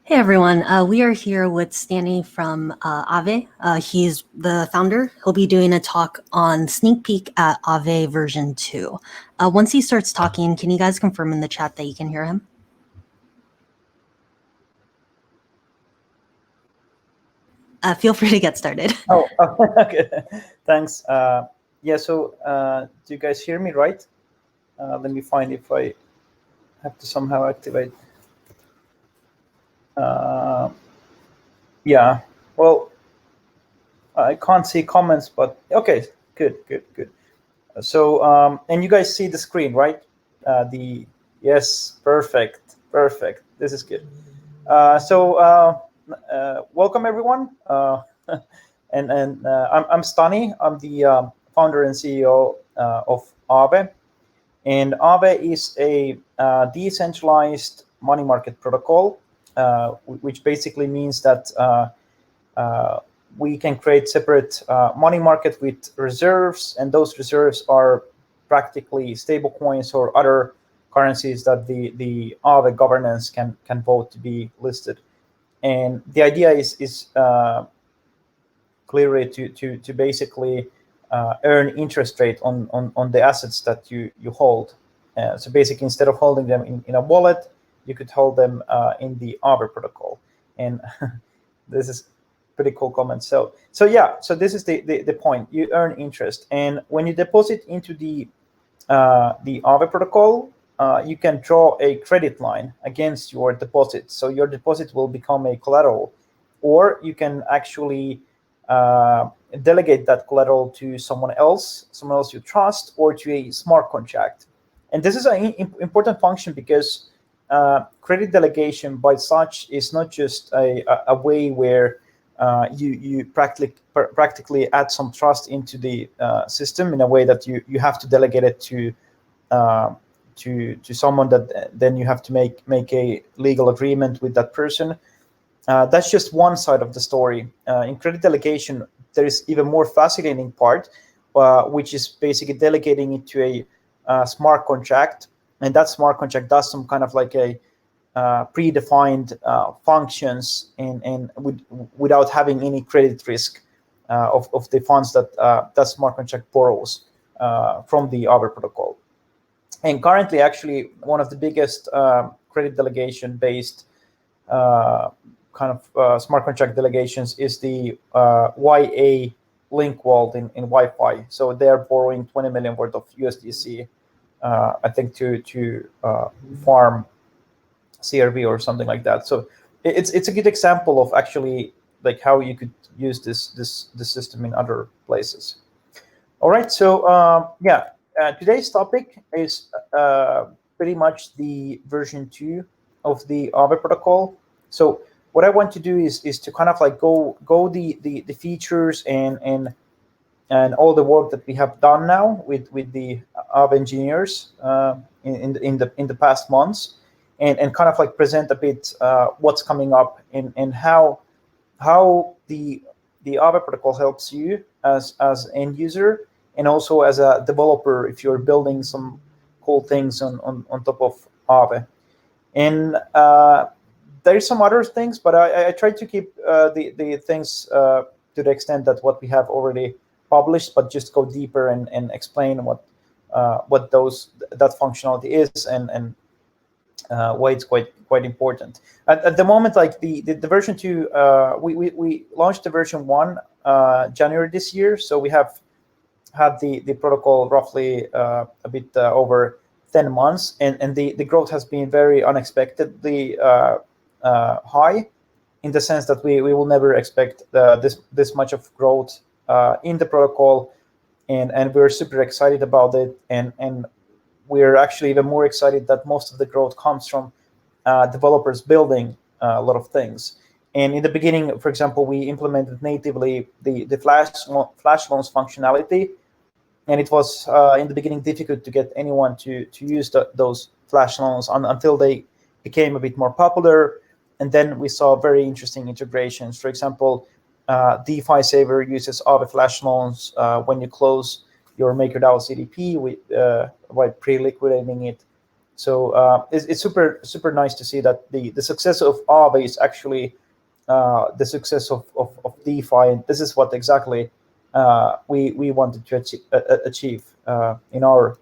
Hey everyone, we are here with Stanley from Aave. He's the founder. He'll be doing a talk on sneak peek at Aave version 2. Once he starts talking, can you guys confirm in the chat that you can hear him? Feel free to get started. Oh, okay. Thanks. Yeah, so do you guys hear me right? Let me find if I have to somehow activate. Yeah, well, I can't see comments, but okay, good. So, and you guys see the screen, right? Yes, perfect. This is good. Welcome everyone. I'm Stani. I'm the founder and CEO of Aave. And Aave is a decentralized money market protocol, which basically means that we can create separate money market with reserves, and those reserves are practically stable coins or other currencies that the Aave governance can vote to be listed. And the idea is clearly to basically earn interest rate on the assets that you hold. So basically, instead of holding them in a wallet, you could hold them in the Aave protocol. And this is pretty cool comment. So this is the point. You earn interest, and when you deposit into the Aave protocol, you can draw a credit line against your deposit. So your deposit will become a collateral, or you can actually delegate that collateral to someone else you trust, or to a smart contract. And this is an important function because credit delegation by such is not just a way where you practically add some trust into the system in a way that you have to delegate it to someone that then you have to make a legal agreement with that person. That's just one side of the story. In credit delegation, there is even more fascinating part, which is basically delegating it to a smart contract, and that smart contract does some kind of like a predefined functions and without having any credit risk of the funds that smart contract borrows from the Aave protocol. And currently, actually, one of the biggest credit delegation based smart contract delegations is the YA link wallet in Wi-Fi. So they're borrowing 20 million worth of USDC, I think, to farm CRV or something like that. So it's a good example of actually like how you could use this system in other places. All right, so today's topic is pretty much the version 2 of the Aave protocol. So what I want to do is to kind of like go the features and all the work that we have done now with the Aave engineers in the past months, and kind of like present a bit what's coming up and how the Aave protocol helps you as end user, and also as a developer if you're building some cool things on top of Aave. And there's some other things, but I try to keep the things to the extent that what we have already published, but just go deeper and explain what that functionality is and why it's quite important. At the moment, like the version 2, we launched the version 1 January this year, so we have had the protocol roughly a bit over 10 months, and the growth has been very unexpectedly high, in the sense that we will never expect this much of growth in the protocol, and we're super excited about it, and we're actually even more excited that most of the growth comes from developers building a lot of things. And in the beginning, for example, we implemented natively the flash loans functionality, and it was in the beginning difficult to get anyone to use those flash loans until they became a bit more popular. And then we saw very interesting integrations. For example, DeFi Saver uses Aave flash loans when you close your MakerDAO CDP by pre-liquidating it. So it's super nice to see that the success of Aave is actually the success of DeFi, and this is what exactly we wanted to achieve in our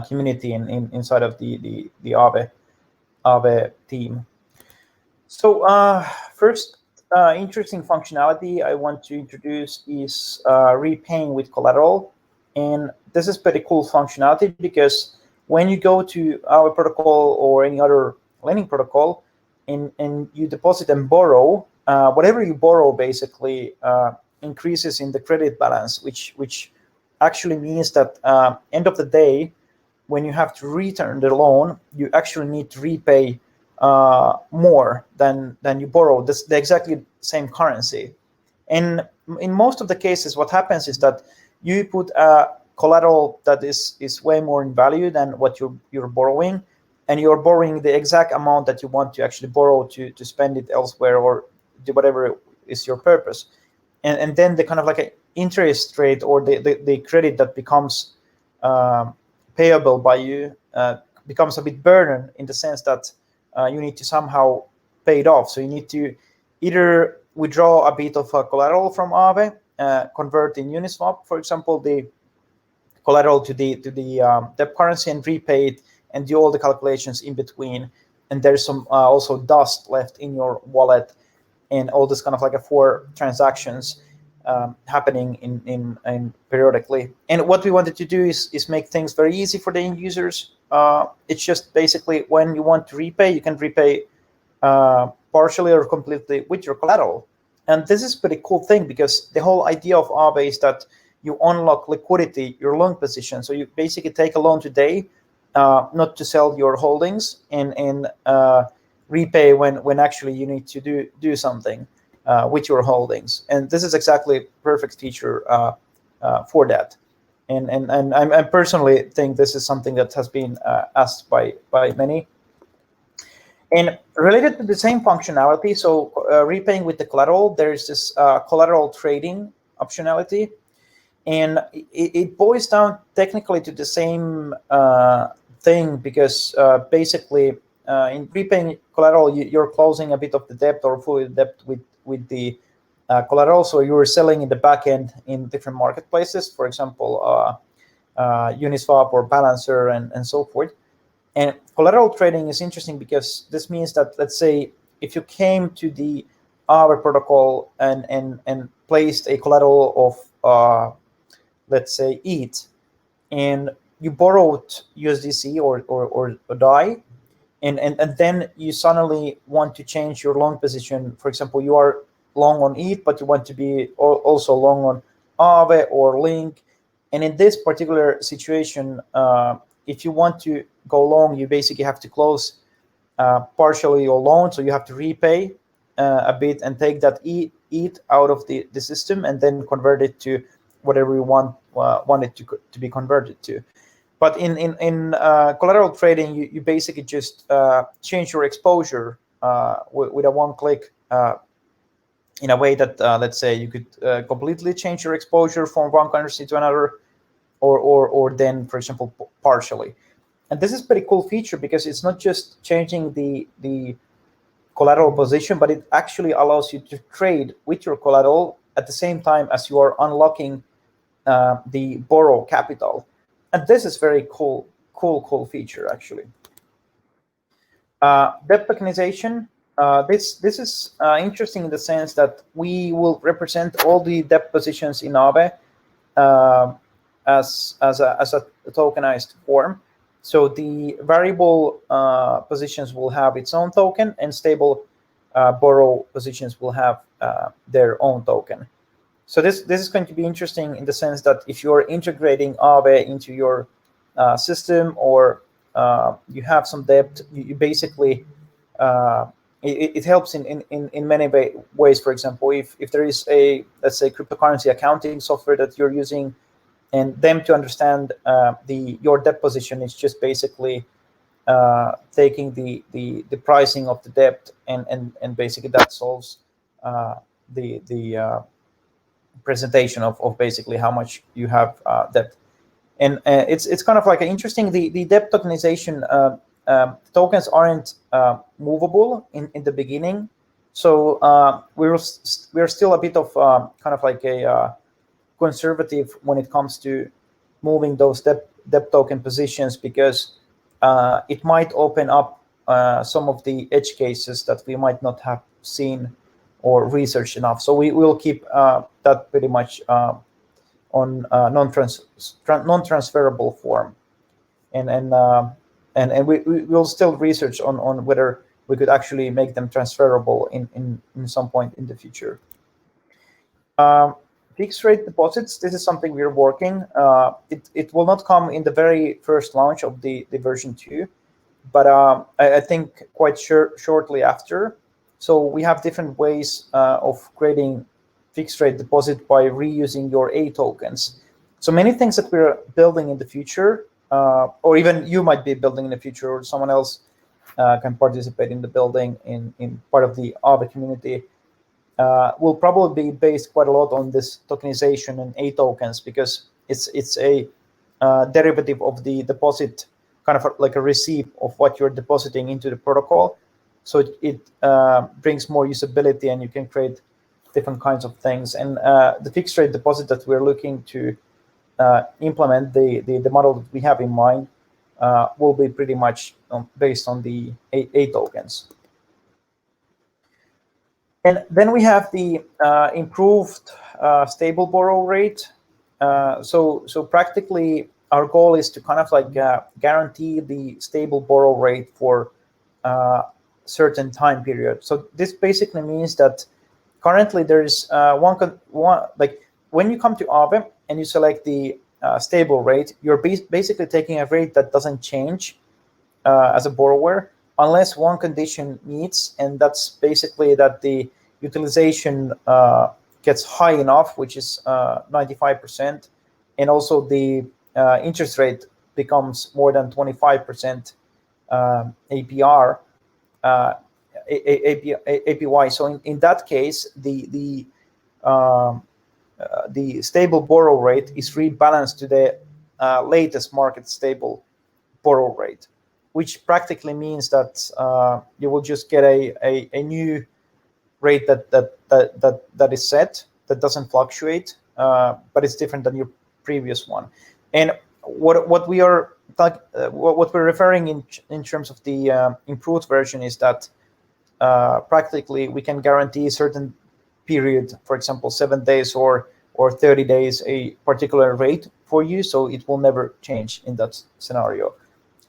community and inside of the Aave team. So first interesting functionality I want to introduce is repaying with collateral. And this is pretty cool functionality because when you go to our protocol or any other lending protocol and you deposit and borrow, whatever you borrow basically increases in the credit balance, which actually means that end of the day, when you have to return the loan, you actually need to repay more than you borrow. This the exactly same currency. And in most of the cases, what happens is that you put a collateral that is way more in value than what you're borrowing, and you're borrowing the exact amount that you want to actually borrow to spend it elsewhere or do whatever is your purpose. And then the kind of like an interest rate or the credit that becomes payable by you becomes a bit burden in the sense that you need to somehow pay it off. So you need to either withdraw a bit of collateral from Aave, convert in Uniswap, for example, the collateral to the debt currency and repay it, and do all the calculations in between. And there's some also dust left in your wallet, and all this kind of like a 4 transactions happening in periodically. And what we wanted to do is make things very easy for the end users. It's just basically when you want to repay, you can repay partially or completely with your collateral. And this is a pretty cool thing because the whole idea of Aave is that you unlock liquidity, your long position. So you basically take a loan today, not to sell your holdings, and repay when actually you need to do something with your holdings. And this is exactly perfect feature for that. And I personally think this is something that has been asked by many. And related to the same functionality, so repaying with the collateral, there's this collateral trading optionality. And it boils down technically to the same thing because basically in repaying collateral, you're closing a bit of the debt or fully debt with the collateral. So you're selling in the back end in different marketplaces, for example, Uniswap or Balancer and so forth. And collateral trading is interesting because this means that, let's say, if you came to the Aave protocol and placed a collateral of, let's say, ETH, and you borrowed USDC or DAI, and then you suddenly want to change your long position. For example, you are long on ETH, but you want to be also long on Aave or Link. And in this particular situation, if you want to go long, you basically have to close partially your loan. So you have to repay a bit and take that ETH out of the system and then convert it to whatever you want it to be converted to. But in collateral trading, you basically just change your exposure with a one click in a way that, let's say, you could completely change your exposure from one currency to another, or then, for example, partially. And this is a pretty cool feature because it's not just changing the collateral position, but it actually allows you to trade with your collateral at the same time as you are unlocking the borrow capital. And this is very cool feature, actually. Debt tokenization. This is interesting in the sense that we will represent all the debt positions in Aave as a tokenized form. So the variable positions will have its own token, and stable borrow positions will have their own token. So this is going to be interesting in the sense that if you're integrating Aave into your system, or you have some debt, you basically it helps in many ways. For example, if there is a, let's say, cryptocurrency accounting software that you're using, and them to understand your debt position, is just basically taking the pricing of the debt, and basically that solves the presentation of basically how much you have debt. And it's kind of like interesting. The debt tokenization tokens aren't movable in the beginning, so we're still a bit of kind of like a conservative when it comes to moving those debt token positions, because it might open up some of the edge cases that we might not have seen or researched enough. So we will keep that pretty much on non-transferable form, and we will still research on whether we could actually make them transferable in some point in the future. Fixed rate deposits, this is something we're working. It will not come in the very first launch of the version 2, but I think quite shortly after. So we have different ways of creating fixed rate deposit by reusing your A tokens. So many things that we're building in the future, or even you might be building in the future, or someone else can participate in the building in part of the Aave community, will probably be based quite a lot on this tokenization and A tokens, because it's a derivative of the deposit, kind of like a receipt of what you're depositing into the protocol. So it brings more usability, and you can create different kinds of things. And the fixed rate deposit that we're looking to implement, the model that we have in mind, will be pretty much based on the A tokens. And then we have the improved stable borrow rate. So practically our goal is to kind of like guarantee the stable borrow rate for certain time period. So this basically means that currently there is one like when you come to Aave and you select the stable rate, you're basically taking a rate that doesn't change as a borrower unless one condition meets, and that's basically that the utilization gets high enough, which is 95%, and also the interest rate becomes more than 25% APR. APY. So in that case, the stable borrow rate is rebalanced to the latest market stable borrow rate, which practically means that you will just get a new rate that is set, that doesn't fluctuate, but it's different than your previous one. And what we're referring in terms of the improved version is that practically we can guarantee a certain period, for example 7 days or 30 days, a particular rate for you, so it will never change in that scenario.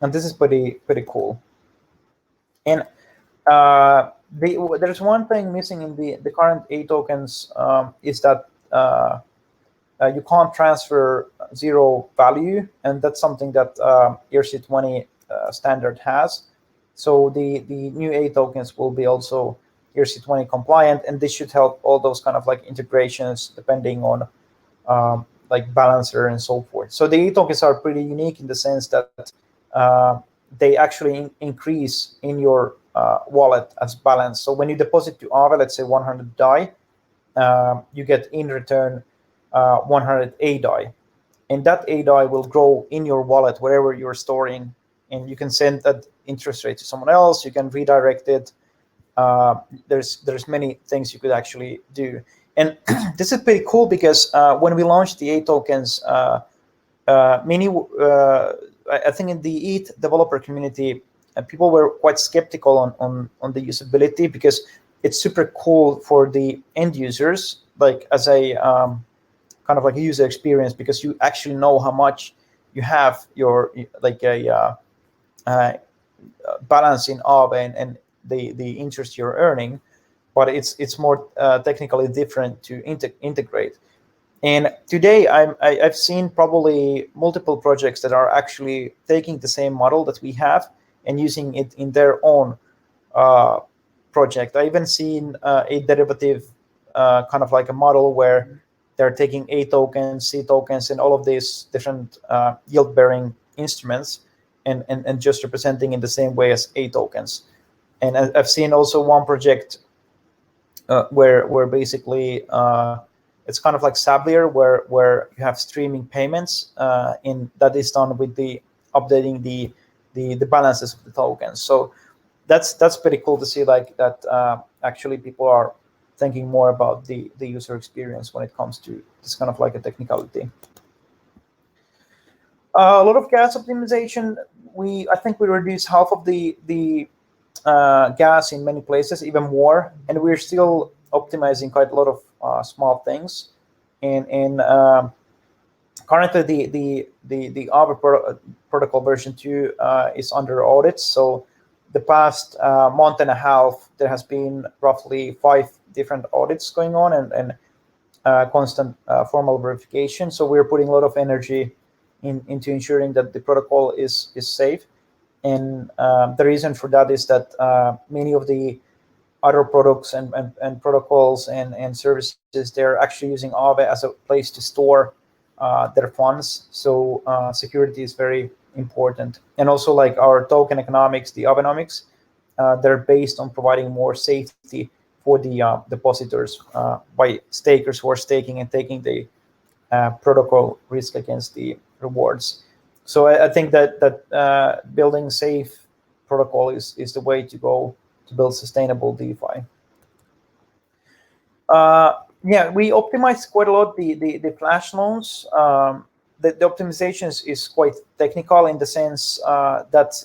And this is pretty cool. And there's one thing missing in the current A tokens, is that you can't transfer zero value, and that's something that ERC20 standard has. So the new A tokens will be also ERC20 compliant, and this should help all those kind of like integrations depending on like balancer and so forth. So the A tokens are pretty unique in the sense that they actually increase in your wallet as balance. So when you deposit to Aave, let's say 100 DAI, you get in return 100 A DAI, and that A DAI will grow in your wallet wherever you're storing, and you can send that interest rate to someone else. You can redirect it. There's many things you could actually do, and this is pretty cool because when we launched the A tokens, I think in the ETH developer community, people were quite skeptical on the usability, because it's super cool for the end users, like as a kind of like a user experience, because you actually know how much you have your like a balance in Aave and the interest you're earning, but it's more technically different to integrate. And today I've seen probably multiple projects that are actually taking the same model that we have and using it in their own project. I even seen a derivative kind of like a model where they're taking A tokens, C tokens, and all of these different yield-bearing instruments and just representing in the same way as A tokens. And I've seen also one project where basically it's kind of like Sablier, where you have streaming payments, in that is done with the updating the balances of the tokens. So that's pretty cool to see, like that actually people are thinking more about the user experience when it comes to this kind of like a technicality. A lot of gas optimization. I think we reduced half of the gas in many places, even more, and we're still optimizing quite a lot of small things. And currently, the Aave protocol version 2 is under audit. So the past month and a half, there has been roughly 5 different audits going on, and constant formal verification. So we're putting a lot of energy into ensuring that the protocol is safe. And the reason for that is that many of the other products and protocols and services, they're actually using Aave as a place to store their funds. So security is very important. And also, like our token economics, the Aavenomics, they're based on providing more safety for the depositors by stakers who are staking and taking the protocol risk against the rewards. So I think that building safe protocol is the way to go to build sustainable DeFi. Yeah, we optimized quite a lot the flash loans. The optimization is quite technical in the sense that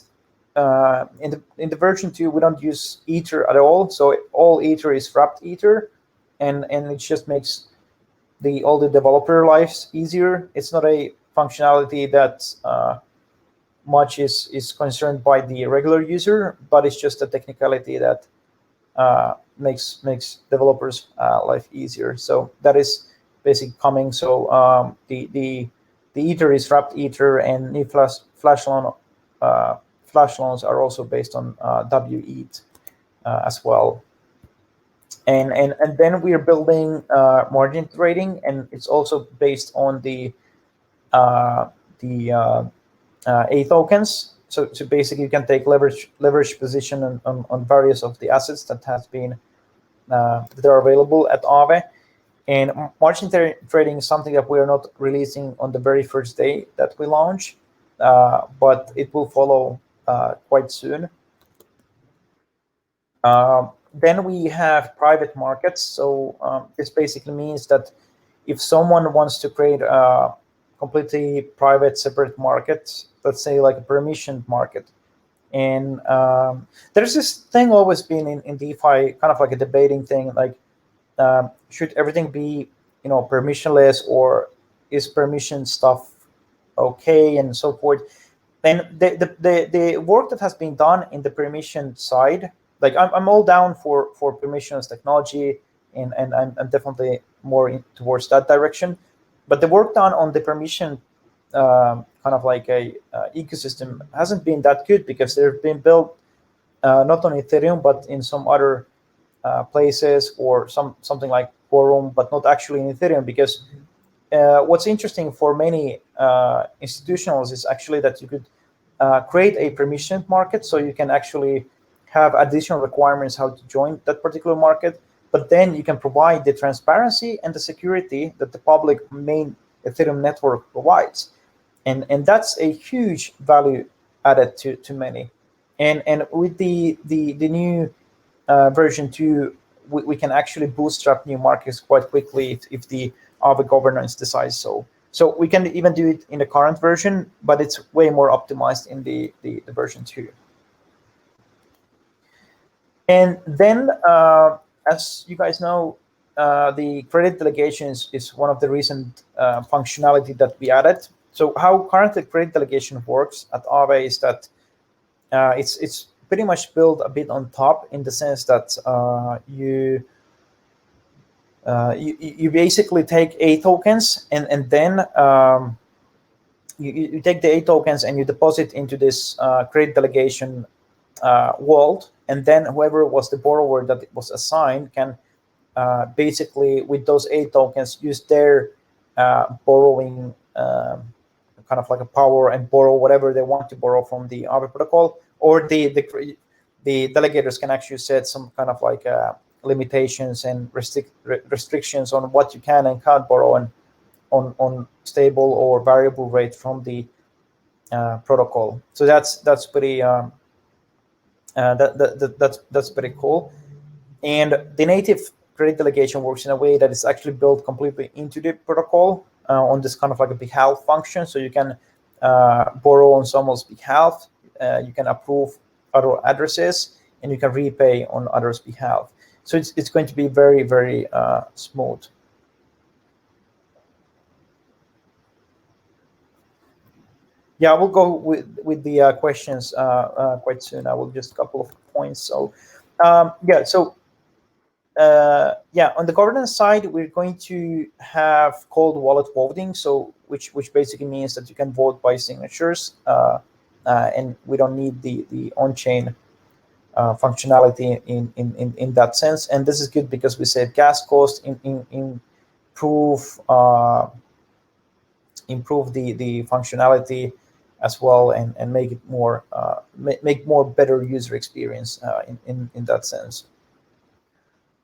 in the version 2 we don't use Ether at all. So all Ether is wrapped Ether, and it just makes all the developer lives easier. It's not a functionality that much is concerned by the regular user, but it's just a technicality that makes developers life easier. So that is basically coming. So the Ether is wrapped Ether, and new flash loans are also based on WETH as well. And then we are building margin trading, and it's also based on the Etokens. So basically, you can take leverage position on various of the assets that has been that are available at Aave. And margin trading is something that we are not releasing on the very first day that we launch, but it will follow quite soon. Then we have private markets. So this basically means that if someone wants to create a completely private, separate market, let's say like a permissioned market, and there's this thing always been in DeFi, kind of like a debating thing, like should everything be permissionless, or is permission stuff okay, and so forth. And the work that has been done in the permission side, like I'm all down for permissionless technology, and I'm definitely more towards that direction. But the work done on the permission kind of like a ecosystem hasn't been that good, because they've been built not on Ethereum but in some other places, or something like Quorum, but not actually in Ethereum. Because what's interesting for many institutionals is actually that you could create a permissioned market, so you can actually have additional requirements how to join that particular market, but then you can provide the transparency and the security that the public main Ethereum network provides. And that's a huge value added to many. And with the new version 2, we can actually bootstrap new markets quite quickly if the Aave governance decides so. So we can even do it in the current version, but it's way more optimized in the version 2. And then, as you guys know, the credit delegation is one of the recent functionality that we added. So how currently credit delegation works at Aave is that it's pretty much built a bit on top, in the sense that you basically take Etokens, and then you take the Etokens and you deposit into this credit delegation vault, and then whoever was the borrower that was assigned can basically, with those Etokens, use their borrowing kind of like a power, and borrow whatever they want to borrow from the Aave protocol. Or the delegators can actually set some kind of like limitations and restrictions on what you can and can't borrow on stable or variable rate from the protocol. So that's pretty that's pretty cool. And the native credit delegation works in a way that is actually built completely into the protocol on this kind of like a behalf function. So you can borrow on someone's behalf, you can approve other addresses, and you can repay on others' behalf. So it's going to be very, very smooth. Yeah, I will go with the questions quite soon. I will just a couple of points. So yeah, so yeah, on the governance side, we're going to have cold wallet voting. So which basically means that you can vote by signatures, and we don't need the on-chain functionality in that sense. And this is good because we save gas cost, improve the functionality as well, and make it more make more better user experience in that sense.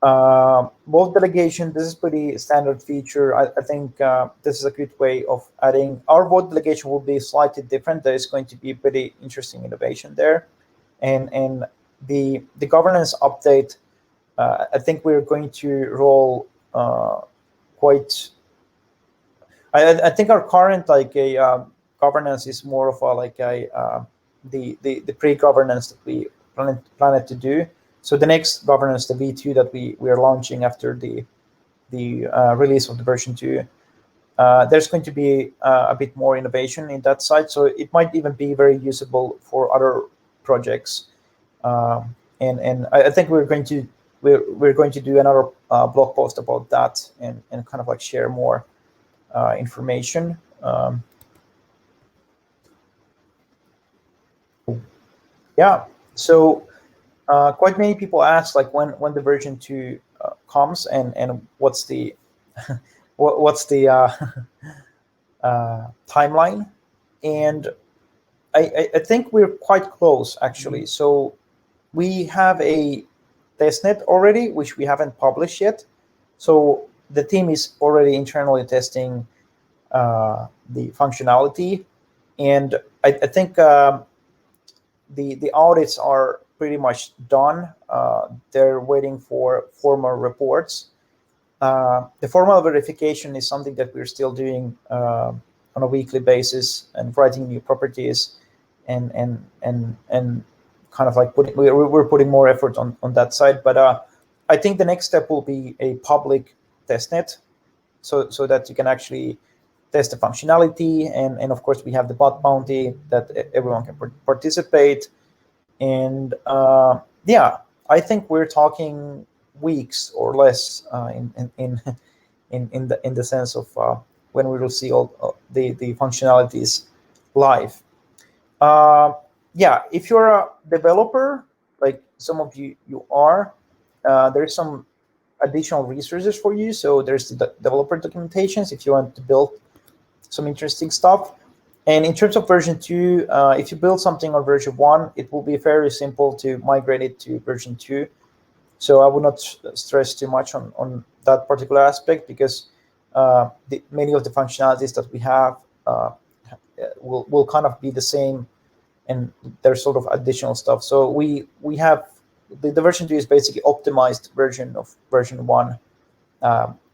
Both delegation, this is pretty standard feature. I think this is a good way of adding. Our vote delegation will be slightly different. There is going to be pretty interesting innovation there, and the governance update. I think we're going to roll quite. I think our current like a governance is more of a like a the pre-governance that we planned to do. So the next governance, the V2 that we are launching after the release of the version 2, there's going to be a bit more innovation in that side. So it might even be very usable for other projects. And I think we're going to do another blog post about that and kind of like share more information. Yeah. So. Quite many people ask like when the version 2 comes and what's the what's the timeline, and I think we're quite close actually. So we have a testnet already, which we haven't published yet. So the team is already internally testing the functionality, and I think the audits are pretty much done. They're waiting for formal reports. The formal verification is something that we're still doing on a weekly basis and writing new properties and kind of like we're putting more effort on that side. But I think the next step will be a public testnet, so that you can actually test the functionality, and of course we have the bot bounty that everyone can participate. And yeah, I think we're talking weeks or less in the sense of when we will see all the functionalities live. Yeah, if you're a developer, like some of you are, there's some additional resources for you. So there's the developer documentations if you want to build some interesting stuff. And in terms of version 2, if you build something on version 1, it will be very simple to migrate it to version 2. So I would not stress too much on that particular aspect, because many of the functionalities that we have will kind of be the same, and there's sort of additional stuff. So we have the version 2 is basically optimized version of version 1.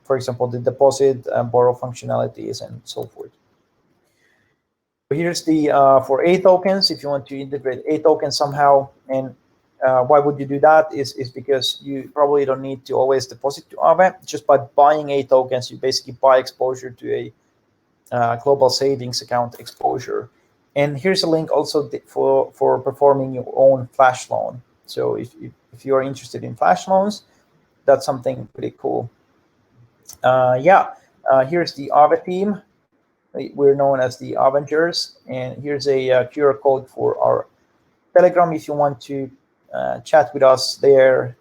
For example, the deposit and borrow functionalities and so forth. Here's the for Etokens. If you want to integrate Etokens somehow, and why would you do that? Is because you probably don't need to always deposit to Aave. Just by buying Etokens, you basically buy exposure to a global savings account exposure. And here's a link also for performing your own flash loan. So if you are interested in flash loans, that's something pretty cool. Yeah, here's the Aave team. We're known as the Avengers, and here's a QR code for our Telegram if you want to chat with us there.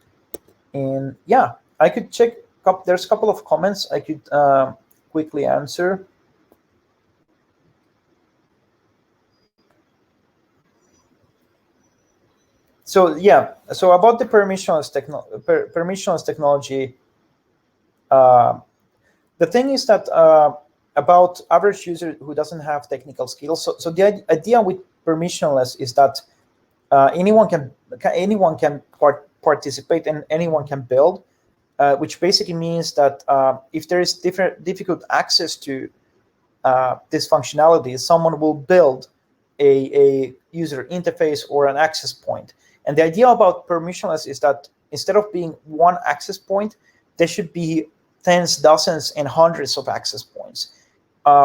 And yeah, I could check. There's a couple of comments I could quickly answer. So yeah, so about the permissionless technology, the thing is that about average user who doesn't have technical skills. So the idea with permissionless is that anyone can participate and anyone can build, which basically means that if there is difficult access to this functionality, someone will build a user interface or an access point. And the idea about permissionless is that instead of being one access point, there should be tens, dozens, and hundreds of access points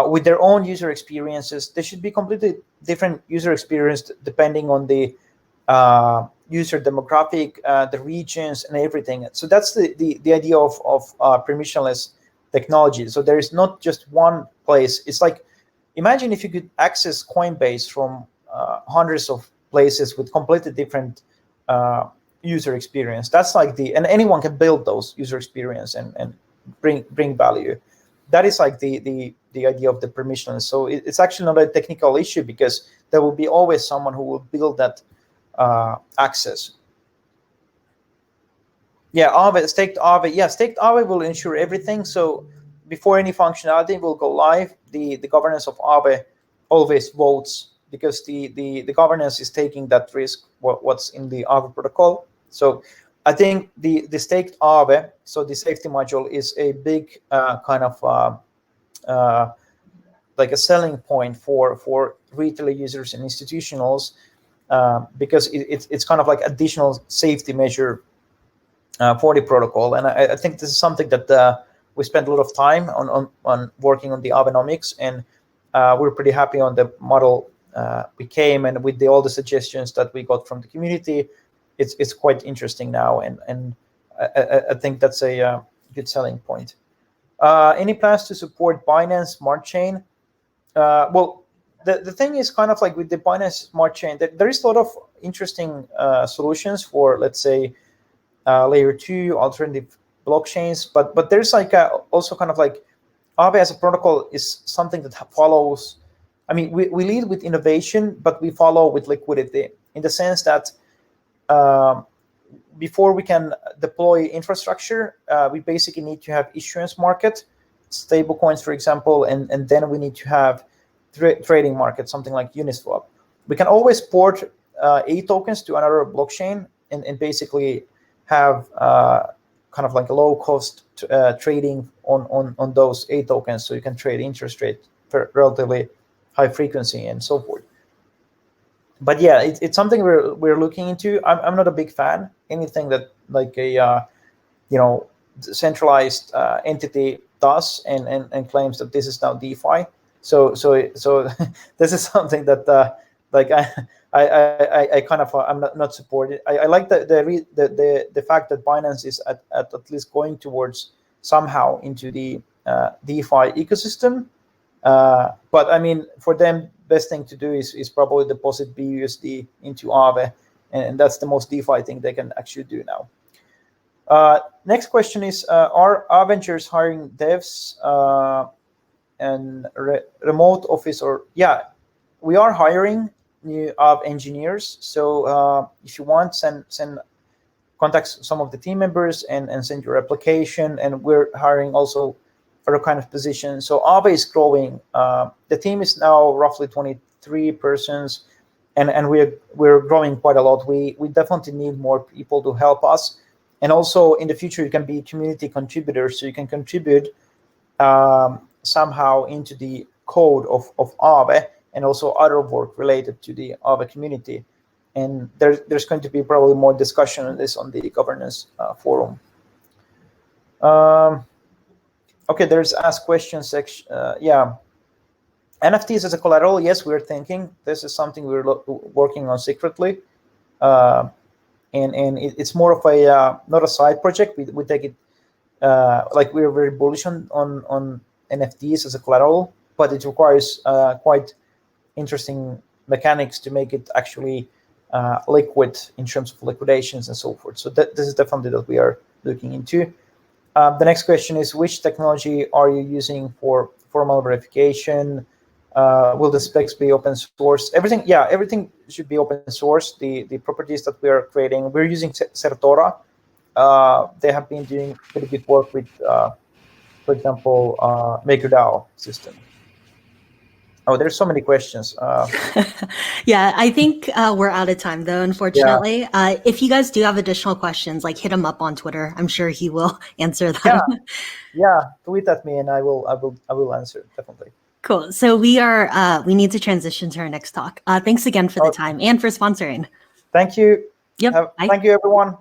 with their own user experiences. There should be completely different user experience depending on the user demographic, the regions, and everything. So that's the idea of permissionless technology. So there is not just one place. It's like, imagine if you could access Coinbase from hundreds of places with completely different user experience. That's like and anyone can build those user experience and bring value. That is like the idea of the permissionless. So it's actually not a technical issue because there will be always someone who will build that access. Yeah, Aave, staked Aave. Yeah, staked Aave will ensure everything. So before any functionality will go live, the governance of Aave always votes because the governance is taking that risk, what's in the Aave protocol. So I think the staked Aave, so the safety module, is a big kind of like a selling point for retail users and institutionals, because it's kind of like additional safety measure for the protocol. And I think this is something that we spent a lot of time on working on the Abenomics, and we're pretty happy on the model we came, and with all the suggestions that we got from the community, it's quite interesting now, and I think that's a good selling point. Any plans to support Binance Smart Chain? Well, the thing is kind of like with the Binance Smart Chain, that there is a lot of interesting solutions for, let's say, layer 2 alternative blockchains, but there's like also kind of like Aave as a protocol is something that follows. I mean, we lead with innovation, but we follow with liquidity, in the sense that before we can deploy infrastructure, we basically need to have issuance market, stable coins, for example, and then we need to have trading market, something like Uniswap. We can always port Etokens to another blockchain and basically have kind of like a low cost trading on those Etokens, so you can trade interest rate for relatively high frequency and so forth. But yeah, it's something we're looking into. I'm not a big fan. Anything that like a centralized entity does and claims that this is now DeFi. So this is something that like I kind of I'm not supported. I like the fact that Binance is at least going towards somehow into the DeFi ecosystem. But I mean, for them, best thing to do is probably deposit BUSD into Aave, and that's the most DeFi thing they can actually do now. Next question is, are Avengers hiring devs and remote office? Or yeah, we are hiring new engineers. So if you want, send contact some of the team members and send your application. And we're hiring also other kind of positions. So Aave is growing. The team is now roughly 23 persons, and we're growing quite a lot. We definitely need more people to help us. And also in the future, you can be community contributors, so you can contribute somehow into the code of Aave and also other work related to the Aave community. And there's going to be probably more discussion on this on the governance forum. Okay, there's ask questions section. Yeah, NFTs as a collateral. Yes, we're thinking this is something we're working on secretly. And it's more of a not a side project. We take it like we're very bullish on NFTs as a collateral, but it requires quite interesting mechanics to make it actually liquid in terms of liquidations and so forth. So this is definitely that we are looking into. The next question is, which technology are you using for formal verification? Will the specs be open source? Everything, yeah, everything should be open source. The properties that we are creating, we're using Certora. They have been doing pretty good work with, for example, MakerDAO system. Oh, there's so many questions. Yeah, I think we're out of time though, unfortunately. Yeah. If you guys do have additional questions, like hit him up on Twitter. I'm sure he will answer them. Yeah, yeah. Tweet at me and I will answer, definitely. Cool. So we need to transition to our next talk. Thanks again for the time and for sponsoring. Thank you. Yep. Bye. Thank you, everyone.